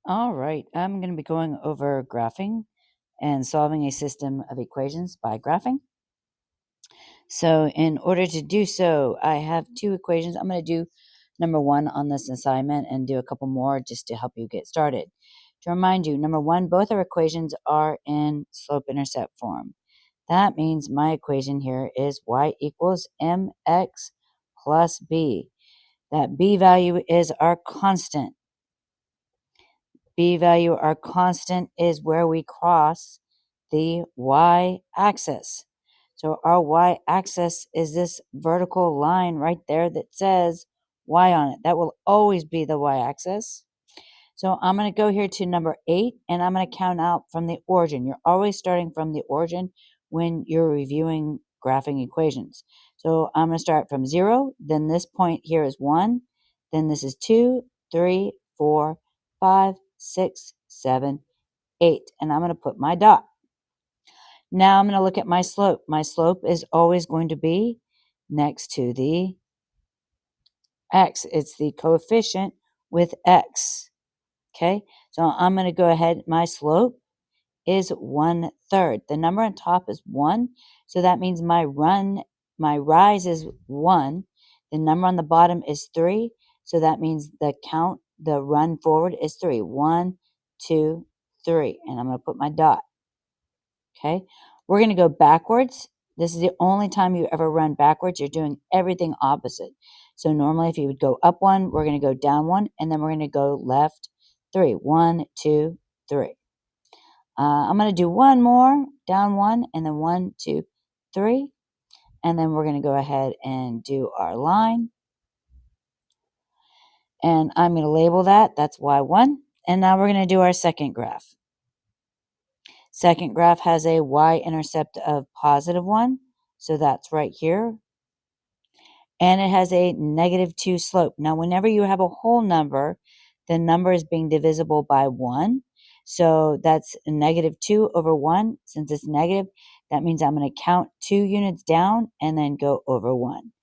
All right, I'm going to be going over graphing and solving a system of equations by graphing. So in order to do so, I have two equations. I'm going to do number one on this assignment and do a couple more just to help you get started. To remind you, number one, both our equations are in slope-intercept form. That means my equation here is y equals mx plus b. That b value is our constant. B value, our constant, is where we cross the y-axis. So our y-axis is this vertical line right there that says y on it. That will always be the y-axis. So I'm going to go here to number 8, and I'm going to count out from the origin. You're always starting from the origin when you're reviewing graphing equations. So I'm going to start from 0, then this point here is 1, then this is 2, 3, 4, 5, 6, 7, 8, and I'm going to put my dot. Now I'm going to look at my slope. My slope is always going to be next to the x. It's the coefficient with x. Okay, so I'm going to go ahead. My slope is 1/3. The number on top is 1, so that means my rise is 1. The number on the bottom is 3, so that means the run forward is 3. 1, 2, 3, and I'm going to put my dot. Okay, we're going to go backwards. This is the only time you ever run backwards. You're doing everything opposite. So normally if you would go up 1, we're going to go down 1, and then we're going to go left 3. 1, 2, 3. I'm going to do one more, down 1, and then 1, 2, 3. And then we're going to go ahead and do our line. And I'm going to label that. That's Y1. And now we're going to do our second graph. Second graph has a y-intercept of +1. So that's right here. And it has a -2 slope. Now, whenever you have a whole number, the number is being divisible by 1. So that's a -2 over 1. Since it's negative, that means I'm going to count 2 units down and then go over 1.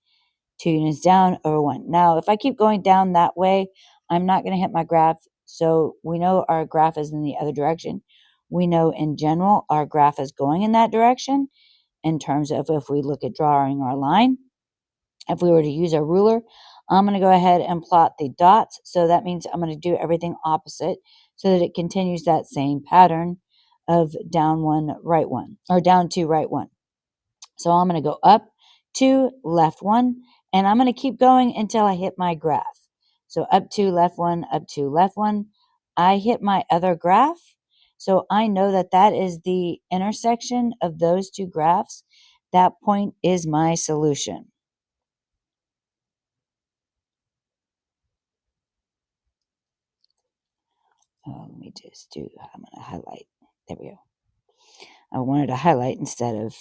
2 units down over 1. Now, if I keep going down that way, I'm not going to hit my graph. So we know our graph is in the other direction. We know in general our graph is going in that direction in terms of if we look at drawing our line. If we were to use a ruler, I'm going to go ahead and plot the dots. So that means I'm going to do everything opposite so that it continues that same pattern of down 1, right 1, or down 2, right 1. So I'm going to go up 2, left 1, and I'm going to keep going until I hit my graph. So up 2, left 1, up 2, left 1. I hit my other graph. So I know that that is the intersection of those two graphs. That point is my solution. Let me just do, I'm going to highlight. There we go. I wanted to highlight instead of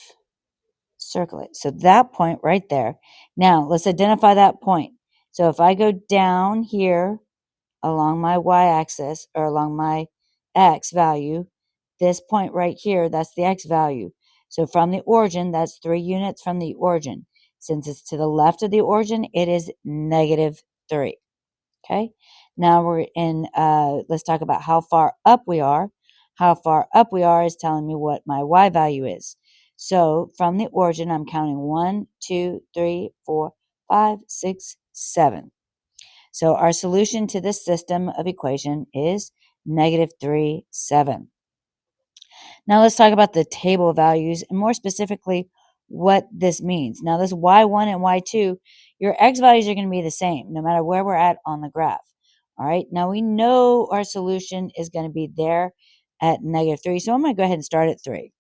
circle it. So that point right there. Now let's identify that point. So if I go down here along my y-axis or along my x value, this point right here, that's the x value. So from the origin, that's 3 units from the origin. Since it's to the left of the origin, it is -3. Okay, now we're in, let's talk about how far up we are. How far up we are is telling me what my y value is. So from the origin, I'm counting 1, 2, 3, 4, 5, 6, 7. So our solution to this system of equation is -3, 7. Now let's talk about the table values and more specifically what this means. Now this y1 and y2, your x values are going to be the same no matter where we're at on the graph. All right, now we know our solution is going to be there at -3, so I'm going to go ahead and start at 3.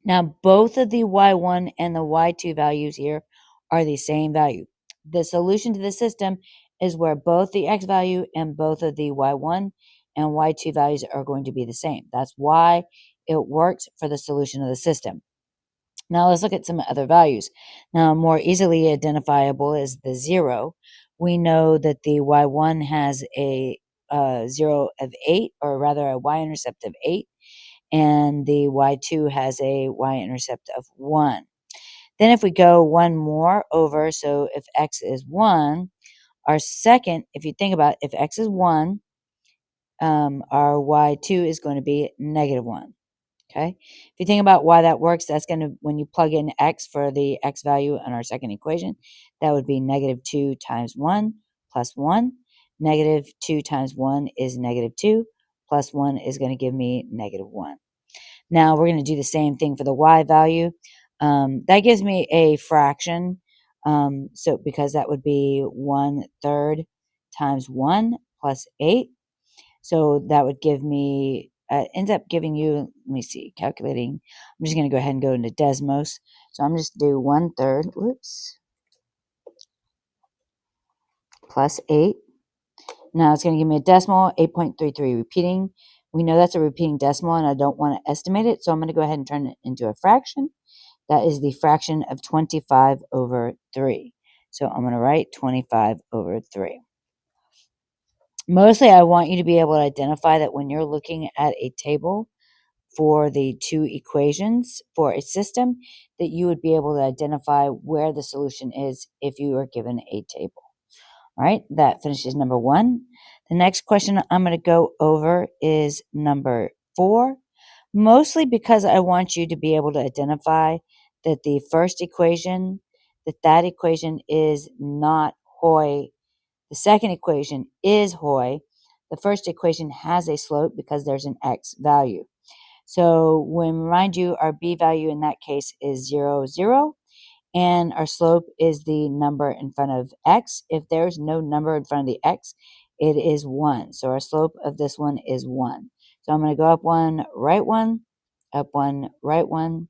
Now both of the y1 and the y2 values here are the same value. The solution to the system is where both the x value and both of the y1 and y2 values are going to be the same. That's why it works for the solution of the system. Now let's look at some other values. Now more easily identifiable is the 0. We know that the y1 has a 0 of 8, or rather a y-intercept of 8, and the y2 has a y-intercept of 1. Then if we go one more over, so if x is 1, our second, if you think about it, if x is 1, our y2 is going to be -1. Okay. If you think about why that works, that's going to, when you plug in x for the x value in our second equation, that would be -2 times 1 plus 1. -2 times 1 is -2 plus 1 is going to give me -1. Now we're going to do the same thing for the y value. That gives me a fraction. So because that would be 1/3 times 1 plus 8. So that would give me, ends up giving you, let me see, calculating. I'm just going to go ahead and go into Desmos. So I'm just do 1/3, whoops, plus 8. Now it's going to give me a decimal, 8.33 repeating. We know that's a repeating decimal and I don't want to estimate it. So I'm going to go ahead and turn it into a fraction. That is the fraction of 25 over 3. So I'm going to write 25 over 3. Mostly I want you to be able to identify that when you're looking at a table for the two equations for a system, that you would be able to identify where the solution is if you are given a table. All right, that finishes number 1. The next question I'm going to go over is number 4, mostly because I want you to be able to identify that the first equation, that equation is not Hoy. The second equation is Hoy. The first equation has a slope because there's an x value. So when, remind you, our b value in that case is 0, 0, and our slope is the number in front of x. If there's no number in front of the x, it is 1. So our slope of this one is 1. So I'm going to go up 1, right 1, up 1, right 1,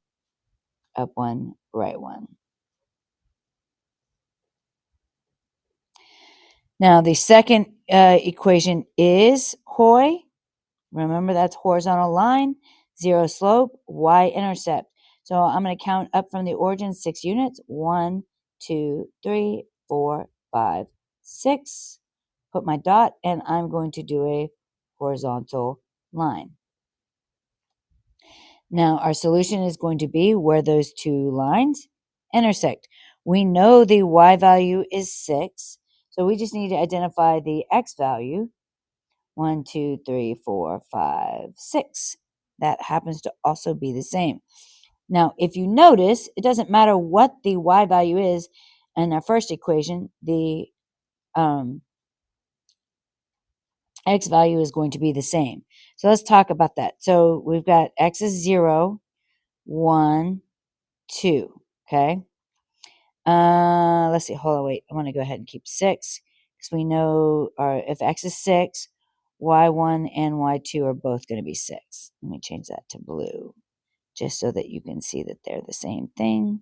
up 1, right 1. Now the second equation is Hoy. Remember, that's horizontal line, 0 slope, y-intercept. So I'm going to count up from the origin 6 units. 1, 2, 3, 4, 5, 6. Put my dot, and I'm going to do a horizontal line. Now, our solution is going to be where those two lines intersect. We know the y value is 6, so we just need to identify the x value. 1, 2, 3, 4, 5, 6. That happens to also be the same. Now, if you notice, it doesn't matter what the y value is in our first equation, the x value is going to be the same. So let's talk about that. So we've got x is 0, 1, 2, okay? Let's see, hold on, wait. I want to go ahead and keep 6 because we know if x is 6, y1 and y2 are both going to be 6. Let me change that to blue just so that you can see that they're the same thing.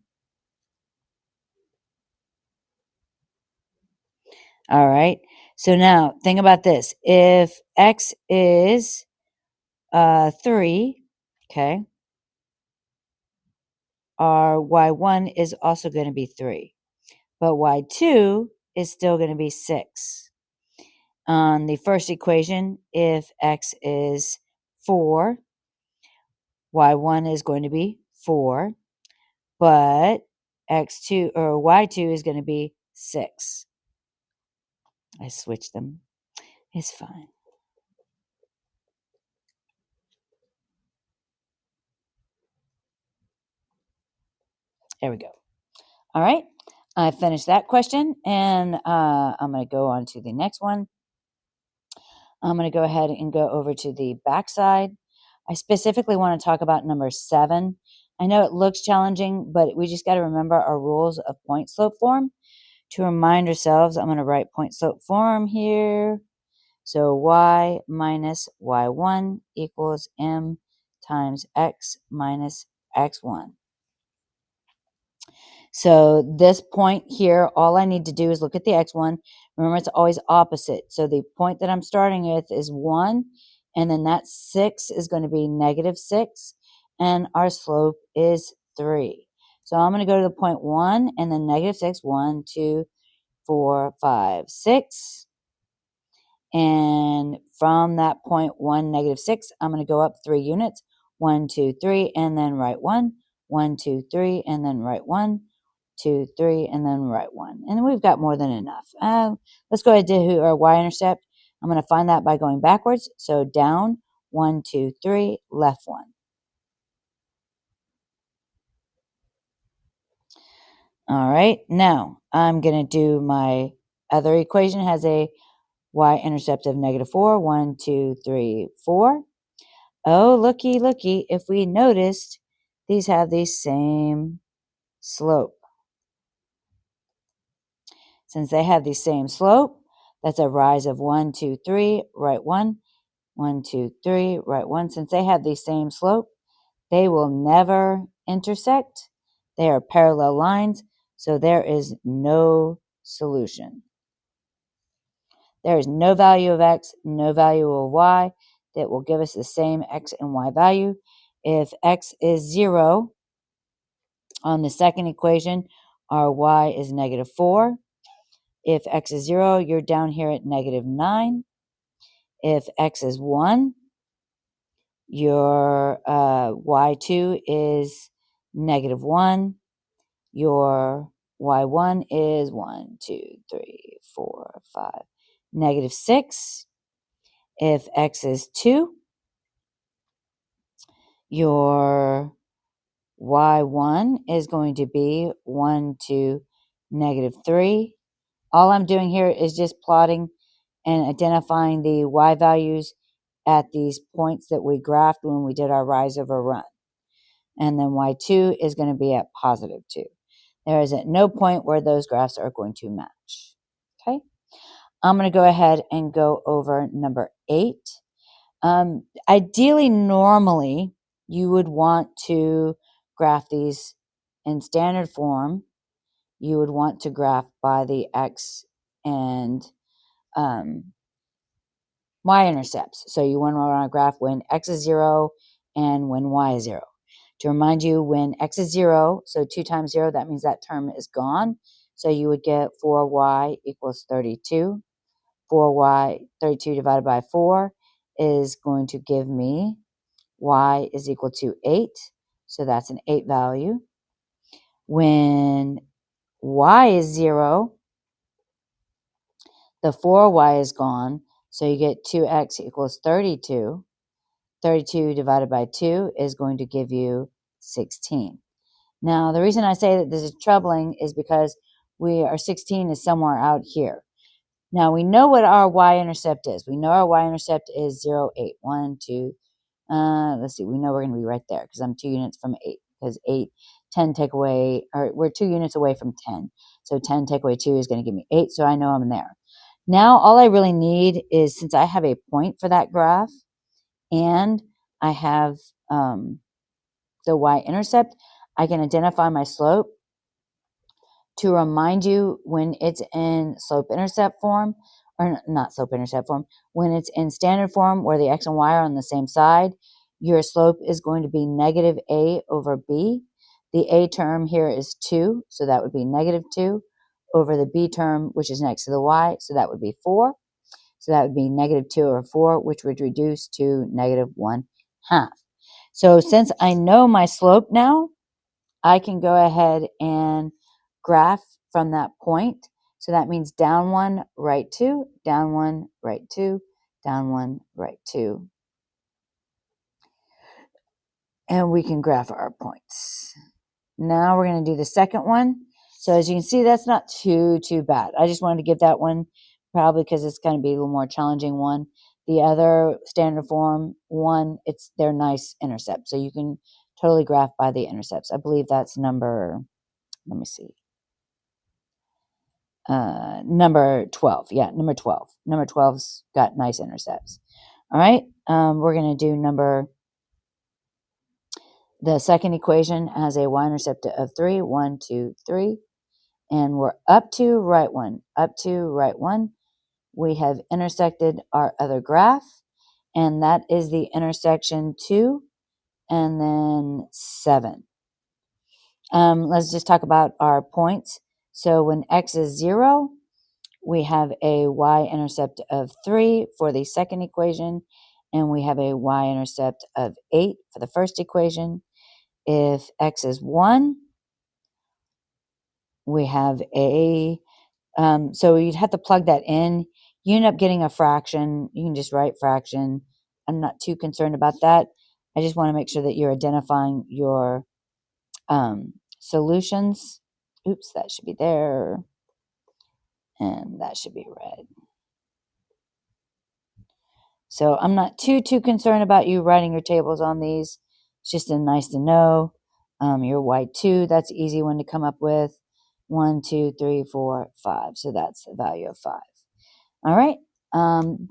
All right. So now think about this. If x is 3, okay, our y1 is also going to be 3, but y2 is still going to be 6. On the first equation, if x is 4, y1 is going to be 4, but x2 or y2 is going to be 6. I switched them. It's fine. There we go. All right. I finished that question, and I'm going to go on to the next one. I'm going to go ahead and go over to the back side. I specifically want to talk about number 7. I know it looks challenging, but we just got to remember our rules of point slope form. To remind ourselves, I'm going to write point slope form here. So y minus y1 equals m times x minus x1. So this point here, all I need to do is look at the x1. Remember, it's always opposite. So the point that I'm starting with is 1, and then that 6 is going to be -6, and our slope is 3. So I'm going to go to the point 1, and then -6, 1, 2, 4, 5, 6. And from that point 1, -6, I'm going to go up 3 units. 1, 2, 3, and then write 1. 1, 2, 3, and then write 1. 2, 3, and then right 1. And we've got more than enough. Let's go ahead and do our y-intercept. I'm going to find that by going backwards. So down, 1, 2, 3, left 1. All right, now I'm going to do my other equation. It has a y-intercept of -4. 1, 2, 3, 4. Oh, looky, looky. If we noticed, these have the same slope. Since they have the same slope, that's a rise of 1, 2, 3, right 1. 1, 2, 3, right 1. Since they have the same slope, they will never intersect. They are parallel lines, so there is no solution. There is no value of x, no value of y that will give us the same x and y value. If x is 0 on the second equation, our y is -4. If x is 0, you're down here at -9. If x is 1, your y2 is -1. Your y1 is 1, 2, 3, 4, 5, -6. If x is 2, your y1 is going to be 1, 2, -3. All I'm doing here is just plotting and identifying the y values at these points that we graphed when we did our rise over run. And then y2 is going to be at +2. There is at no point where those graphs are going to match. Okay, I'm going to go ahead and go over number 8. Ideally, normally, you would want to graph these in standard form. You would want to graph by the x and y-intercepts. So you want to graph when x is 0 and when y is 0. To remind you, when x is 0, so 2 times 0, that means that term is gone. So you would get 4y equals 32. 4y, 32 divided by 4 is going to give me y is equal to 8. So that's an 8 value. When y is 0, the 4y is gone. So you get 2x equals 32. 32 divided by 2 is going to give you 16. Now, the reason I say that this is troubling is because our 16 is somewhere out here. Now, we know what our y-intercept is. We know our y-intercept is 0, 8. 1, 2, let's see. We know we're going to be right there because I'm 2 units from 8. Because 8, 10 take away, or we're 2 units away from 10. So 10 take away 2 is going to give me 8, so I know I'm there. Now, all I really need is, since I have a point for that graph, and I have the y-intercept, I can identify my slope to remind you when it's in slope-intercept form, or not slope-intercept form, when it's in standard form where the x and y are on the same side, your slope is going to be negative a over b. The a term here is 2, so that would be -2 over the b term, which is next to the y, so that would be 4. So that would be -2 over 4, which would reduce to -1/2. So since I know my slope now, I can go ahead and graph from that point. So that means down 1, right 2, down 1, right 2, down 1, right 2. And we can graph our points. Now we're going to do the second one. So as you can see, that's not too bad. I just wanted to give that one probably because it's going to be a little more challenging one. The other standard form one, they're nice intercepts. So you can totally graph by the intercepts. I believe that's number, let me see, number 12. Yeah, number 12. Number 12's got nice intercepts. All right, we're going to do the second equation has a y-intercept of 3, 1, 2, 3. And we're up to right 1, up to right 1. We have intersected our other graph, and that is the intersection 2 and then 7. Let's just talk about our points. So when x is 0, we have a y-intercept of 3 for the second equation, and we have a y-intercept of 8 for the first equation. If x is 1, We have a, so you'd have to plug that in. You end up getting a fraction. You can just write fraction. I'm not too concerned about that. I just want to make sure that you're identifying your solutions. Oops, that should be there. And that should be red. So I'm not too concerned about you writing your tables on these. It's just nice to know. Your y2, that's an easy one to come up with. 1, 2, 3, 4, 5. So that's the value of 5. All right.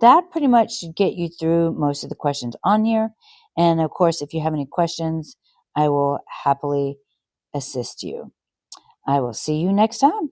That pretty much should get you through most of the questions on here. And of course, if you have any questions, I will happily assist you. I will see you next time.